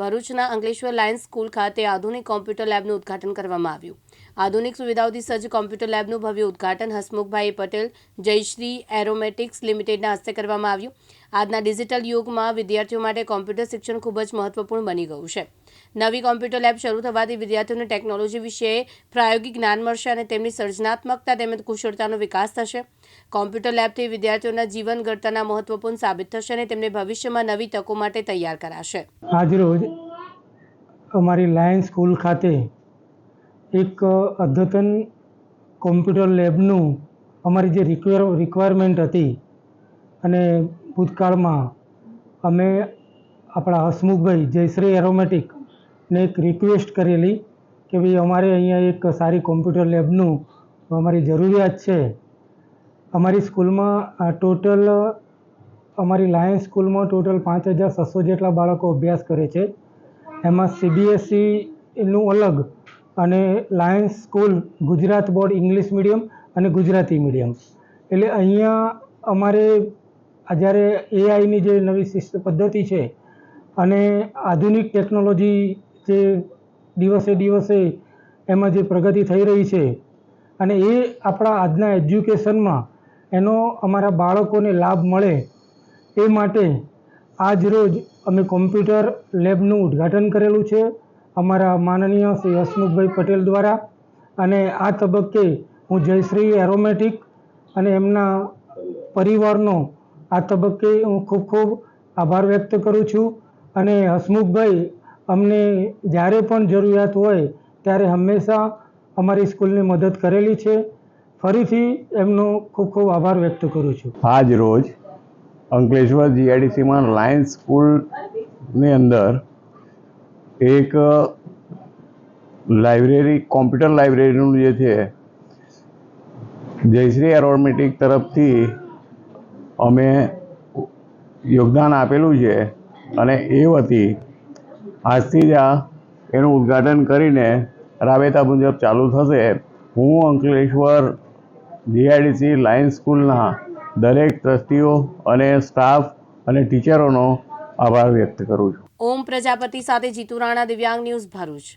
ભરૂચના Ankleshwar Lions school ખાતે આધુનિક કોમ્પ્યુટર લેબનું ઉદ્ઘાટન કરવામાં આવ્યું। આધુનિક સુવિધાઓથી સજ્જ કોમ્પ્યુટર લેબનું ભવ્ય ઉદ્ઘાટન હસમુખભાઈ પટેલ જયશ્રી એરોમેટિક્સ લિમિટેડના હસ્તે કરવામાં આવ્યું। આજના ડિજિટલ યુગમાં વિદ્યાર્થીઓ માટે કોમ્પ્યુટર શિક્ષણ ખૂબ જ મહત્વપૂર્ણ બની ગયું છે। નવી કોમ્પ્યુટર લેબ શરૂ થવાથી વિદ્યાર્થીઓને ટેકનોલોજી વિશે પ્રાયોગિક જ્ઞાન મળશે અને તેમની સર્જનાત્મકતા તેમજ કુશળતાનો વિકાસ થશે। કોમ્પ્યુટર લેબથી વિદ્યાર્થીઓના જીવન ઘડતરના મહત્વપૂર્ણ સાબિત થશે અને તેમને ભવિષ્યમાં નવી તકો માટે તૈયાર કરાશે। આજરોજ અમારી લાયન્સ સ્કૂલ ખાતે એક અદ્યતન કોમ્પ્યુટર લેબનું અમારી જે રિક્વાયરમેન્ટ હતી અને ભૂતકાળમાં અમે આપણા હસમુખભાઈ જયશ્રી એરોમેટિકને એક રિક્વેસ્ટ કરેલી કે ભાઈ અમારે અહીંયા એક સારી કોમ્પ્યુટર લેબનું અમારી જરૂરિયાત છે। અમારી સ્કૂલમાં ટોટલ અમારી લાયન્સ સ્કૂલમાં ટોટલ 5600 જેટલા બાળકો અભ્યાસ કરે છે। એમાં CBSEનું અલગ અને Lions school Gujarat board English medium અને ગુજરાતી મીડિયમ। એટલે અહીંયા અમારે જ્યારે AIની જે નવી પદ્ધતિ છે અને આધુનિક ટેકનોલોજી જે દિવસે દિવસે એમાં જે પ્રગતિ થઈ રહી છે અને એ આપણા આજના એજ્યુકેશનમાં એનો અમારા બાળકોને લાભ મળે એ માટે આજ રોજ અમે કોમ્પ્યુટર લેબનું ઉદ્ઘાટન કરેલું છે અમારા માનનીય શ્રી હસમુખભાઈ પટેલ દ્વારા। અને આ તબક્કે હું જયશ્રી એરોમેટિક અને એમના પરિવારનો આ તબક્કે હું ખૂબ ખૂબ આભાર વ્યક્ત કરું છું। અને હસમુખભાઈ અમને જ્યારે પણ જરૂરિયાત હોય ત્યારે હંમેશા અમારી સ્કૂલની મદદ કરેલી છે। ફરીથી એમનો ખૂબ ખૂબ આભાર વ્યક્ત કરું છું। આજ રોજ અંકલેશ્વર GIDCમાં લાયન્સ સ્કૂલની અંદર એક લાઇબ્રેરી કોમ્પ્યુટર લાઇબ્રેરીનું જે છે જયશ્રી એરોમેટિક તરફથી અમે યોગદાન આપેલું છે અને એ વતી આજથી જ એનું ઉદ્ઘાટન કરીને રાબેતા મુજબ ચાલુ થશે। હું અંકલેશ્વર GIDC લાયન્સ સ્કૂલના દરેક ટ્રસ્ટીઓ અને સ્ટાફ અને ટીચરોનો આભાર વ્યક્ત કરું છું। ઓમ પ્રજાપતિ સાથે જીતુ રાણા, દિવ્યાંગ ન્યૂઝ, ભરૂચ।